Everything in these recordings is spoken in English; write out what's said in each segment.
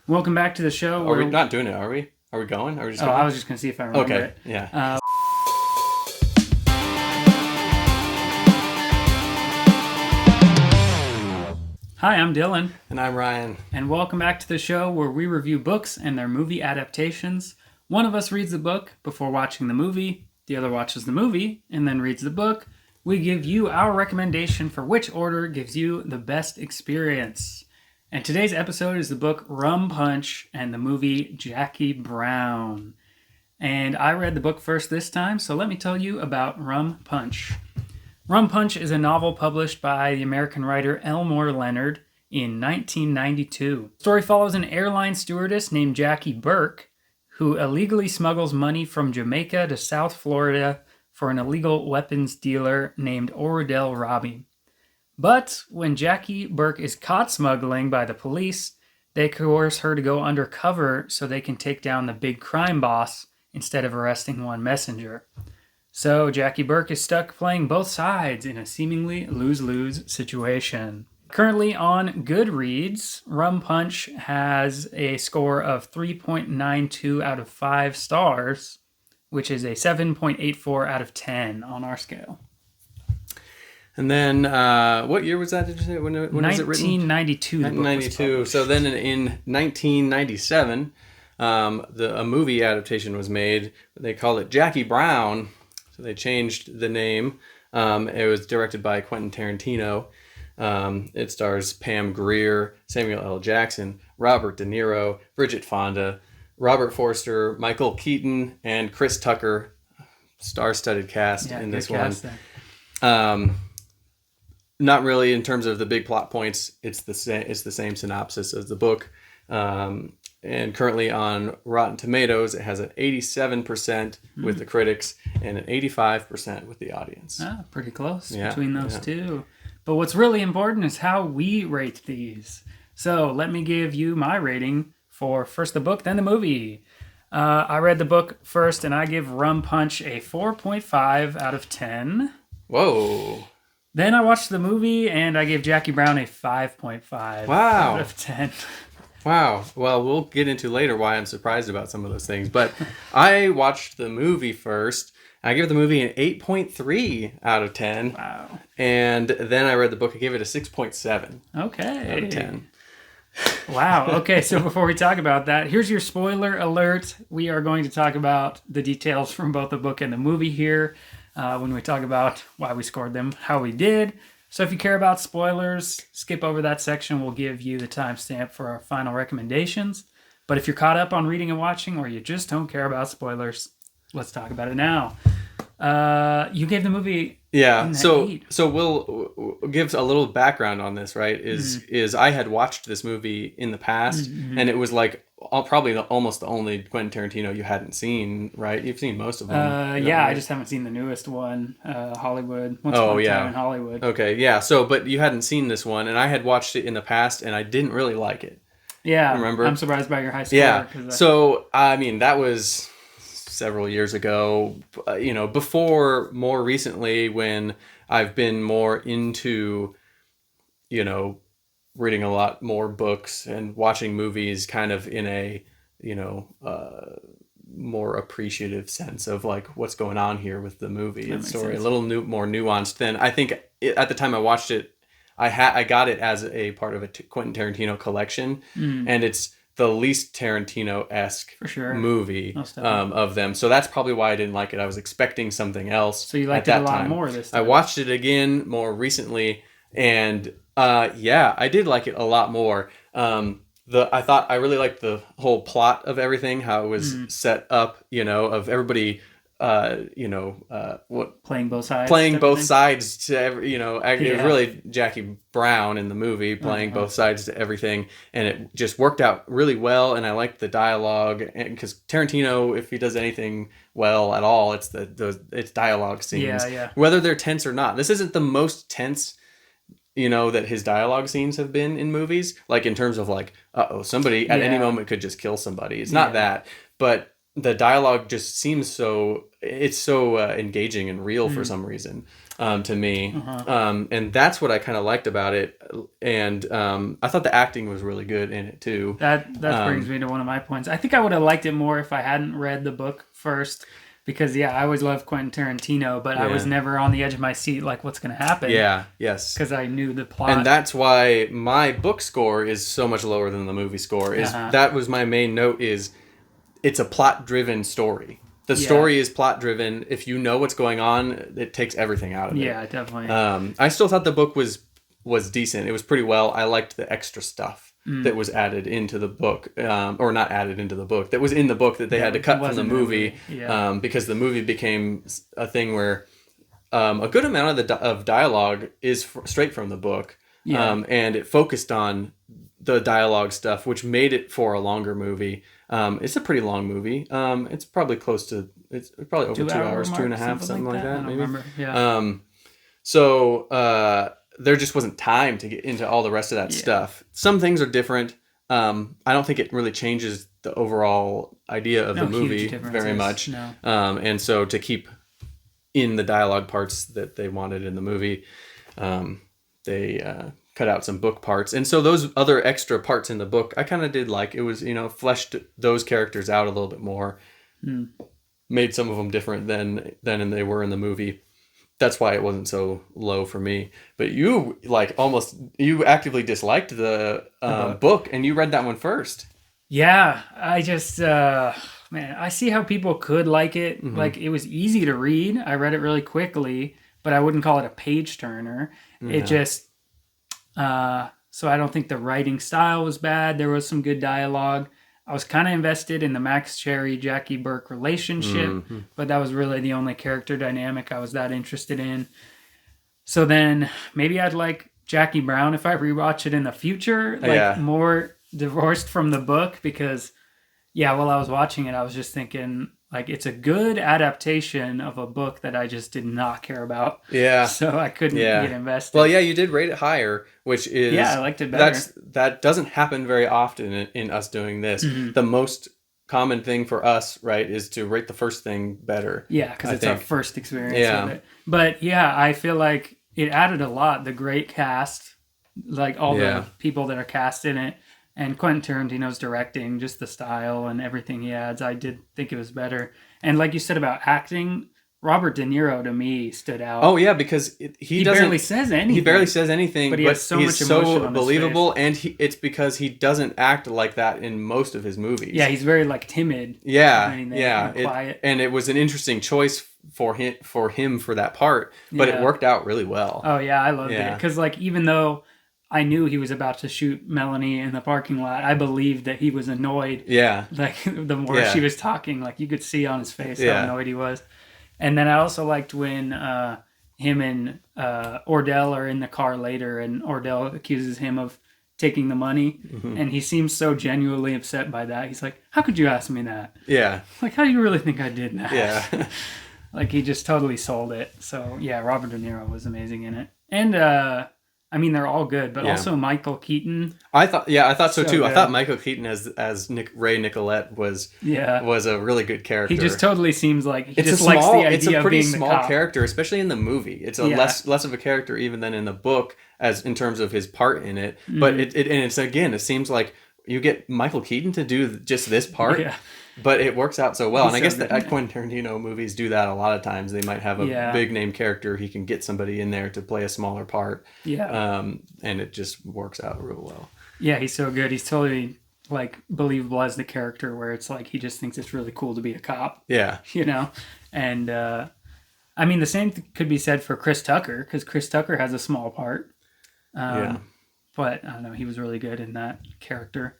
Welcome back to the show. Are we not doing it, are we? Are we going? Are we just Oh, going? I was just going to see if I remember Okay, it. yeah. Hi, I'm Dylan, And I'm Ryan. and welcome back to the show where we review books and their movie adaptations. One of us reads the book before watching the movie, the other watches the movie, and then reads the book. We give you our recommendation for which order gives you the best experience. And today's episode is the book Rum Punch and the movie Jackie Brown. And I read the book first this time, so let me tell you about Rum Punch. Rum Punch is a novel published by the American writer Elmore Leonard in 1992. The story follows an airline stewardess named Jackie Burke, who illegally smuggles money from Jamaica to South Florida for an illegal weapons dealer named Oradell Robbie. But when Jackie Burke is caught smuggling by the police, they coerce her to go undercover so they can take down the big crime boss instead of arresting one messenger. So Jackie Burke is stuck playing both sides in a seemingly lose-lose situation. Currently on Goodreads, Rum Punch has a score of 3.92 out of 5 stars, which is a 7.84 out of 10 on our scale. And then, what year was that? Did you say? When was it written? 1992. 1992. So then in 1997, a movie adaptation was made. They called it Jackie Brown. So they changed the name. It was directed by Quentin Tarantino. It stars Pam Grier, Samuel L. Jackson, Robert De Niro, Bridget Fonda, Robert Forster, Michael Keaton, and Chris Tucker. Star-studded cast in this one. Not really in terms of the big plot points. It's the same synopsis as the book. And currently on Rotten Tomatoes, it has an 87% with the critics and an 85% with the audience. Ah, pretty close between those two. But what's really important is how we rate these. So let me give you my rating for first the book, then the movie. I read the book first, and I give Rum Punch a 4.5 out of 10. Whoa. Then I watched the movie, and I gave Jackie Brown a 5.5 out of 10. Wow. Well, we'll get into later why I'm surprised about some of those things. But I watched the movie first. I gave the movie an 8.3 out of 10. Wow. And then I read the book. I gave it a 6.7 Okay. out of 10. Wow. Okay, so before we talk about that, here's your spoiler alert. We are going to talk about the details from both the book and the movie here when we talk about why we scored them, how we did. So if you care about spoilers, skip over that section. We'll give you the timestamp for our final recommendations. But if you're caught up on reading and watching, or you just don't care about spoilers, let's talk about it now. You gave the movie so 8. so we'll give a little background on this, right? Is I had watched this movie in the past, and it was like probably almost the only Quentin Tarantino you hadn't seen, right? You've seen most of them. I just haven't seen the newest one, Hollywood. Once Upon a Time in Hollywood. Okay, yeah. So, but you hadn't seen this one, and I had watched it in the past, and I didn't really like it. Yeah, remember? I'm surprised by your high score. Yeah. So, I mean, that was several years ago. Before more recently, when I've been more into, reading a lot more books and watching movies kind of in a, more appreciative sense of like what's going on here with the movie and story. Sense. A little more nuanced than I think at the time I watched it. I got it as a part of a Quentin Tarantino collection, and it's the least Tarantino-esque movie of them. So that's probably why I didn't like it. I was expecting something else. So you liked it a lot more this time. I watched it again more recently, and I did like it a lot more. I really liked the whole plot of everything, how it was set up, of everybody playing both sides to every, it was really Jackie Brown in the movie playing both sides to everything, and it just worked out really well. And I liked the dialogue, and because Tarantino, if he does anything well at all, it's it's dialogue scenes, whether they're tense or not. This isn't the most tense that his dialogue scenes have been in movies, like in terms of like, somebody at any moment could just kill somebody. It's not that, but the dialogue just seems so engaging and real for some reason. to me. And that's what I kind of liked about it. And I thought the acting was really good in it too. That brings me to one of my points. I think I would have liked it more if I hadn't read the book first. Because, I always loved Quentin Tarantino, but I was never on the edge of my seat, like, what's going to happen? Yeah, yes. Because I knew the plot. And that's why my book score is so much lower than the movie score. That was my main note is it's a plot-driven story. The story is plot-driven. If you know what's going on, it takes everything out of it. Yeah, definitely. I still thought the book was decent. It was pretty well. I liked the extra stuff that was added into the book, or not added into the book, that was in the book that they had to cut from the movie, because the movie became a thing where a good amount of dialogue is straight from the book, and it focused on the dialogue stuff, which made it for a longer movie. It's a pretty long movie. It's probably it's probably over 2 hours, 2.5, something like that, maybe. Remember. Yeah. So there just wasn't time to get into all the rest of that stuff. Some things are different. I don't think it really changes the overall idea of the movie very much. No. And so to keep in the dialogue parts that they wanted in the movie, they cut out some book parts. And so those other extra parts in the book, I kind of did like. It was, fleshed those characters out a little bit more, made some of them different than they were in the movie. That's why it wasn't so low for me. But you you actively disliked the book, and you read that one first. Yeah, I just man, I see how people could like it. Like, it was easy to read. I read it really quickly, but I wouldn't call it a page turner. It just so I don't think the writing style was bad. There was some good dialogue. I was kind of invested in the Max Cherry, Jackie Burke relationship, but that was really the only character dynamic I was that interested in. So then maybe I'd like Jackie Brown if I rewatch it in the future, more divorced from the book, because, while I was watching it, I was just thinking, like, it's a good adaptation of a book that I just did not care about. Yeah. So I couldn't get invested. Well, you did rate it higher, which is... Yeah, I liked it better. That doesn't happen very often in us doing this. The most common thing for us, right, is to rate the first thing better. Yeah, because it's our first experience with it. But, I feel like it added a lot. The great cast, like all the people that are cast in it. And Quentin Tarantino's directing, just the style and everything he adds, I did think it was better. And like you said about acting, Robert De Niro to me stood out. Oh yeah, because he barely says anything. He barely says anything, but he has so much emotion on believable, his face. And it's because he doesn't act like that in most of his movies. Yeah, he's very timid. Quiet. And it was an interesting choice for him for that part, but it worked out really well. Oh yeah, I loved it, because even though I knew he was about to shoot Melanie in the parking lot, I believed that he was annoyed. Yeah. The more she was talking, you could see on his face how annoyed he was. And then I also liked when him and Ordell are in the car later, and Ordell accuses him of taking the money, and he seems so genuinely upset by that. He's like, "How could you ask me that?" Yeah. How do you really think I did that? Yeah. He just totally sold it. So yeah, Robert De Niro was amazing in it. And they're all good, but also Michael Keaton. I thought so too. Good. I thought Michael Keaton as Ray Nicolette was a really good character. He just totally seems like he likes the idea of being the cop. It's a pretty small character, especially in the movie. It's a less of a character even than in the book, as in terms of his part in it. But it seems like you get Michael Keaton to do just this part. Yeah. But it works out so well. And I guess that Quentin Tarantino movies do that a lot of times. They might have a big name character. He can get somebody in there to play a smaller part. Yeah. And it just works out real well. Yeah, he's so good. He's totally believable as the character, where it's he just thinks it's really cool to be a cop. Yeah. And the same could be said for Chris Tucker, because Chris Tucker has a small part. But I don't know, he was really good in that character.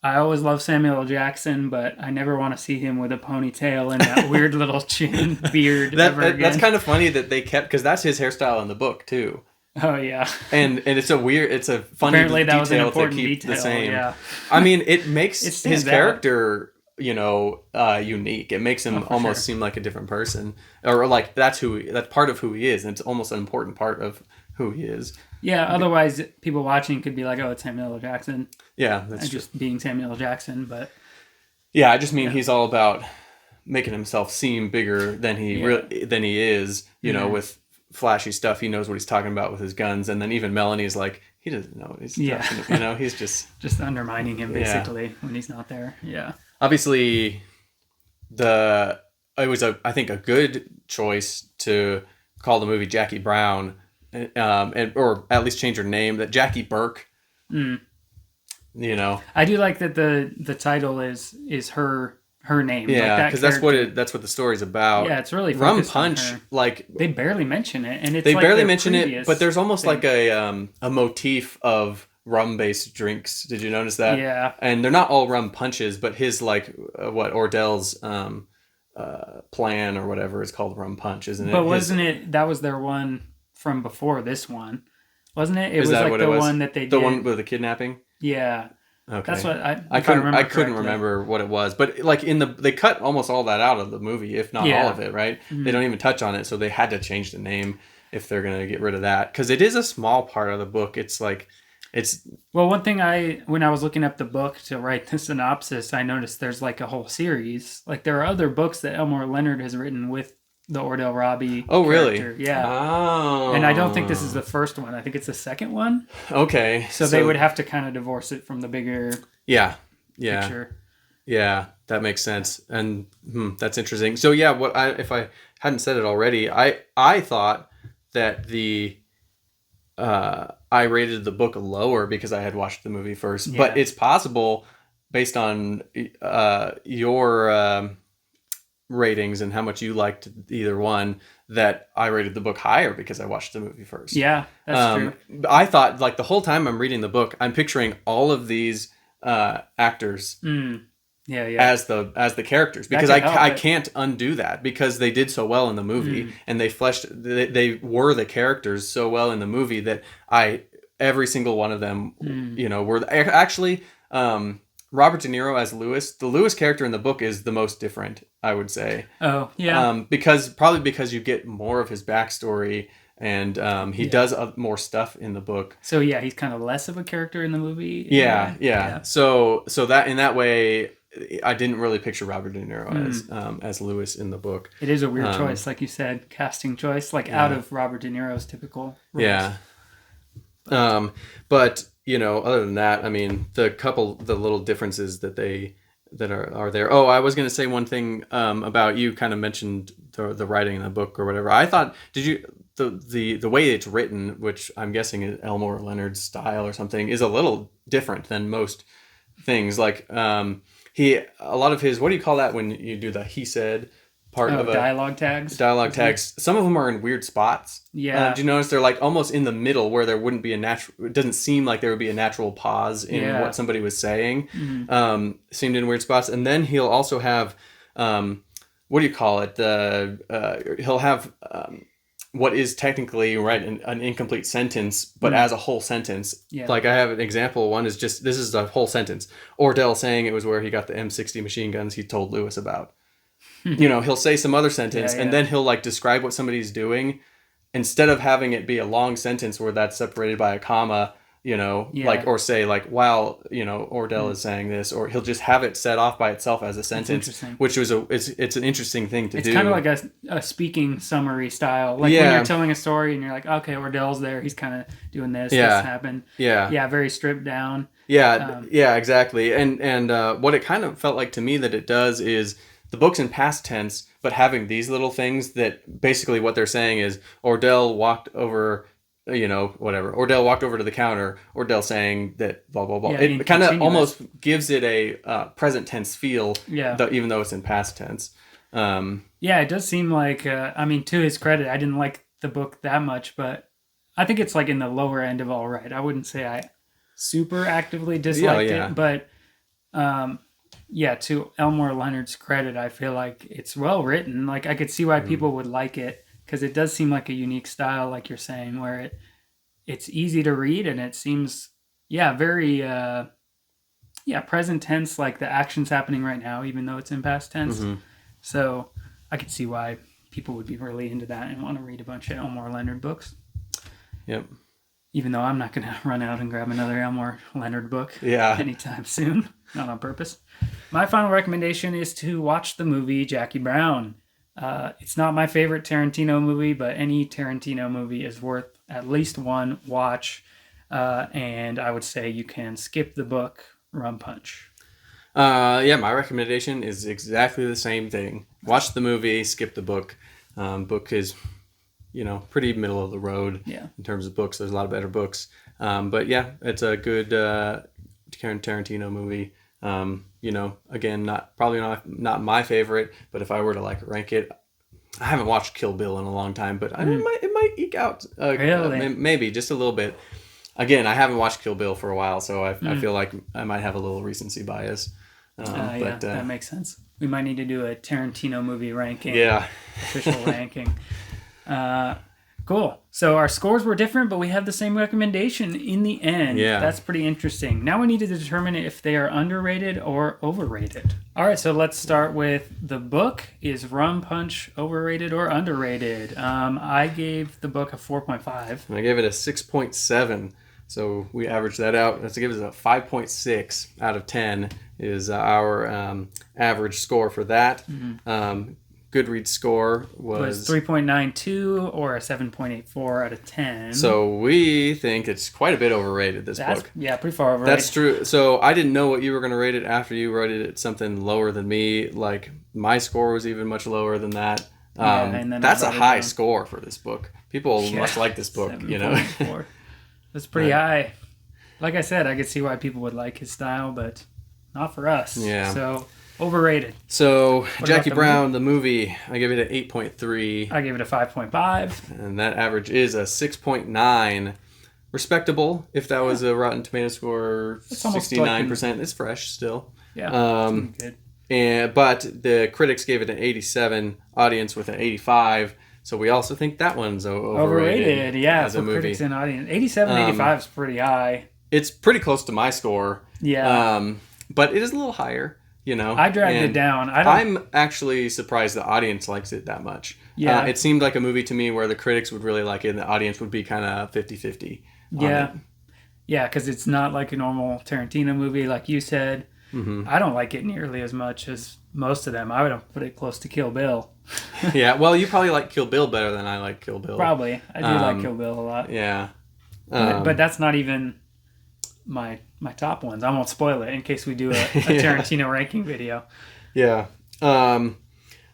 I always love Samuel L. Jackson, but I never want to see him with a ponytail and that weird little chin beard ever again. That's kind of funny that they kept, because that's his hairstyle in the book too. Oh yeah. And it's a funny Apparently that detail was an important to keep detail, the same. Yeah. It makes his character, unique. It makes him almost seem like a different person, or that's part of who he is, and it's almost an important part of who he is. Yeah, otherwise people watching could be like, "Oh, it's Samuel L. Jackson." Yeah, that's just being Samuel L. Jackson, but yeah, I just mean he's all about making himself seem bigger than he is, you know, with flashy stuff. He knows what he's talking about with his guns. And then even Melanie's like, he doesn't know what he's talking about. You know, he's just undermining him basically when he's not there. Yeah. Obviously, it was I think a good choice to call the movie Jackie Brown, or at least change her name. That Jackie Burke. You know, I do like that the title is her name. Yeah, because that's what the story's about. Yeah, it's really Rum focused Punch. on her. Like they barely mention it, and it's they like barely mention it, but there's almost thing. like a motif of rum-based drinks. Did you notice that? Yeah, and they're not all rum punches, but his Ordell's plan or whatever is called Rum Punch, isn't it? But wasn't it that was their one from before this one? Wasn't it? It was that like what the it was? one that they did. The one with the kidnapping? Yeah. Okay. That's what I couldn't remember what it was, but like they cut almost all that out of the movie, if not all of it, right? Mm-hmm. They don't even touch on it, so they had to change the name if they're going to get rid of that, because it is a small part of the book. Well, one thing when I was looking up the book to write the synopsis, I noticed there's like a whole series. Like there are other books that Elmore Leonard has written with the Ordell Robbie. Oh, character. Really? Yeah. Oh. And I don't think this is the first one. I think it's the second one. Okay. So they would have to kind of divorce it from the bigger picture. Yeah, that makes sense. And that's interesting. So yeah, if I hadn't said it already, I thought that I rated the book lower because I had watched the movie first. Yeah. But it's possible, based on your ratings and how much you liked either one, that I rated the book higher because I watched the movie first. Yeah, that's true. I thought, like, the whole time I'm reading the book, I'm picturing all of these actors as the characters, because I can't undo that, because they did so well in the movie and they were the characters so well in the movie that every single one of them were actually Robert De Niro as Lewis. The Lewis character in the book is the most different, I would say. Oh, yeah. Because you get more of his backstory, and he does more stuff in the book. So yeah, he's kind of less of a character in the movie. Yeah. So that in that way, I didn't really picture Robert De Niro as Lewis in the book. It is a weird choice, like you said, casting choice, out of Robert De Niro's typical roles. Yeah. But other than that, I mean, the little differences that are there. Oh, I was going to say one thing about, you kind of mentioned the writing in the book or whatever. I thought, the way it's written, which I'm guessing is Elmore Leonard's style or something, is a little different than most things. Like a lot of his, what do you call that when you do the he said part of dialogue tags? Dialogue tags. Some of them are in weird spots. Yeah. Do you notice they're like almost in the middle, where there wouldn't be it doesn't seem like there would be a natural pause in what somebody was saying. Mm-hmm. Seemed in weird spots. And then he'll also have, what do you call it? He'll have what is technically an incomplete sentence, but as a whole sentence. Yeah. Like I have an example. One is this is a whole sentence. Ordell saying it was where he got the M60 machine guns he told Lewis about. He'll say some other sentence, and then he'll describe what somebody's doing, instead of having it be a long sentence where that's separated by a comma, or say while, Ordell is saying this, or he'll just have it set off by itself as a sentence, which was it's an interesting thing to do. It's kind of like a speaking summary style. Like when you're telling a story and you're like, okay, Ordell's there, he's kind of doing this, this happened. Yeah, very stripped down. Yeah, exactly. And what it kind of felt like to me that it does is, the book's in past tense, but having these little things that basically what they're saying is Ordell walked over, whatever. Ordell walked over to the counter. Ordell saying that blah, blah, blah. It kind of almost gives it a present tense feel, even though it's in past tense. It does seem like, to his credit, I didn't like the book that much, but I think it's in the lower end of all right. I wouldn't say I super actively disliked it, but... to Elmore Leonard's credit, I feel like it's well written. Like, I could see why people would like it, because it does seem like a unique style, like you're saying, where it's easy to read, and it seems, very, present tense, like the action's happening right now, even though it's in past tense. Mm-hmm. So I could see why people would be really into that and want to read a bunch of Elmore Leonard books. Yep. Even though I'm not going to run out and grab another Elmore Leonard book anytime soon. Not on purpose. My final recommendation is to watch the movie Jackie Brown. It's not my favorite Tarantino movie, but any Tarantino movie is worth at least one watch. And I would say you can skip the book Rum Punch. My recommendation is exactly the same thing. Watch the movie, skip the book. Book is, pretty middle of the road in terms of books. There's a lot of better books. But yeah, it's a good Tarantino movie. Again, probably not my favorite, but if I were to rank it, I haven't watched Kill Bill in a long time, but it might eke out maybe just a little bit. Again, I haven't watched Kill Bill for a while, so I feel like I might have a little recency bias. That makes sense. We might need to do a Tarantino movie ranking. Yeah. Official ranking. Cool. So our scores were different, but we have the same recommendation in the end. Yeah. That's pretty interesting. Now we need to determine if they are underrated or overrated. All right, so let's start with the book. Is Rum Punch overrated or underrated? I gave the book a 4.5. And I gave it a 6.7. So we averaged that out. Let's give it a 5.6 out of 10 is our average score for that. Mm-hmm. Goodreads score was 3.92 or a 7.84 out of 10. So we think it's quite a bit overrated, this book. Yeah, pretty far overrated. That's true. So I didn't know what you were going to rate it after you rated it something lower than me. My score was even much lower than that. And then that's a high score for this book. People must like this book, 7.4. That's pretty high. Like I said, I could see why people would like his style, but not for us. Yeah. So overrated. So Jackie Brown, the movie, I give it an 8.3. I gave it a 5.5. And that average is a 6.9. Respectable. If that was a Rotten Tomato score, 69%. It's fresh still. Yeah. Good. But the critics gave it an 87. Audience with an 85. So we also think that one's overrated. Yeah, as a movie. Critics and audience. 87, 85 is pretty high. It's pretty close to my score. Yeah. But it is a little higher. I dragged it down. I'm actually surprised the audience likes it that much. Yeah. It seemed like a movie to me where the critics would really like it and the audience would be kind of 50-50. Yeah. Yeah, because it's not like a normal Tarantino movie, like you said. Mm-hmm. I don't like it nearly as much as most of them. I would put it close to Kill Bill. Yeah, well, you probably like Kill Bill better than I like Kill Bill. Probably. I do like Kill Bill a lot. Yeah. But that's not even my top ones. I won't spoil it in case we do a Tarantino ranking video. Yeah.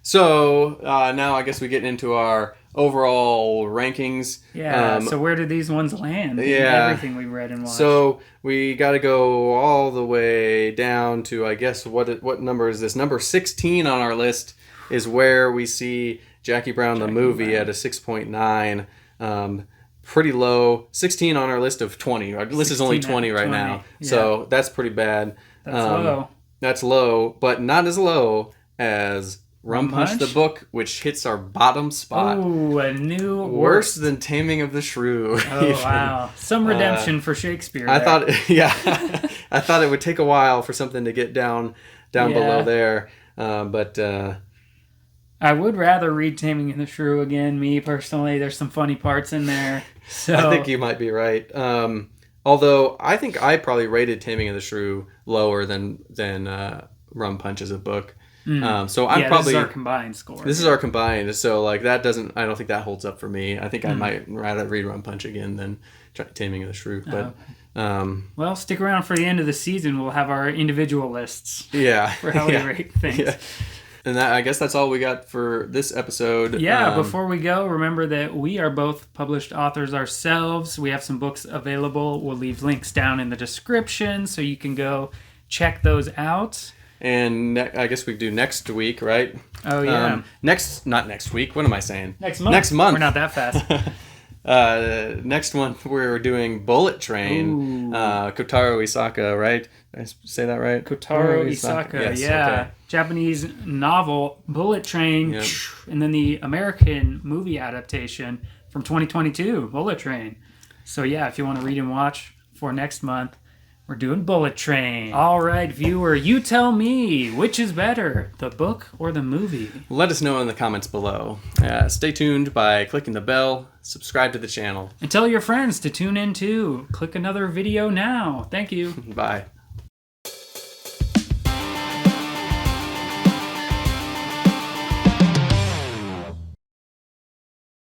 So now I guess we get into our overall rankings. Yeah. So where did these ones land? Yeah. Everything we read and watched. So we got to go all the way down to, I guess, what number is this? Number 16 on our list is where we see Jackie Brown the movie at a 6.9. Pretty low. 16 on our list of 20. Our list is only 20 right now. Yeah. So that's pretty bad. That's low. That's low, but not as low as Rum Punch the book, which hits our bottom spot. Ooh, a new worse than Taming of the Shrew. Oh, wow. Some redemption for Shakespeare. I thought, I thought it would take a while for something to get down below there. But I would rather read Taming of the Shrew again, me personally. There's some funny parts in there. So I think you might be right. Although I think I probably rated Taming of the Shrew lower than Rum Punch as a book. So I'm probably, this is our combined score. This is our combined. So that doesn't. I don't think that holds up for me. I think I might rather read Rum Punch again than Taming of the Shrew. But well, stick around for the end of the season. We'll have our individual lists. Yeah. For how we rate things. Yeah. And I guess that's all we got for this episode. Yeah, before we go, remember that we are both published authors ourselves. We have some books available. We'll leave links down in the description so you can go check those out. And I guess we do next week, right? Oh, yeah. Not next week. What am I saying? Next month. Next month. We're not that fast. Next month we're doing Bullet Train. Kotaro Isaka, right? Did I say that right? Kotaro Isaka, yes, yeah. Okay. Japanese novel, Bullet Train, yep. And then the American movie adaptation from 2022, Bullet Train. So yeah, if you want to read and watch for next month, we're doing Bullet Train. All right, viewer, you tell me, which is better, the book or the movie? Let us know in the comments below. Stay tuned by clicking the bell, subscribe to the channel. And tell your friends to tune in too. Click another video now. Thank you. Bye.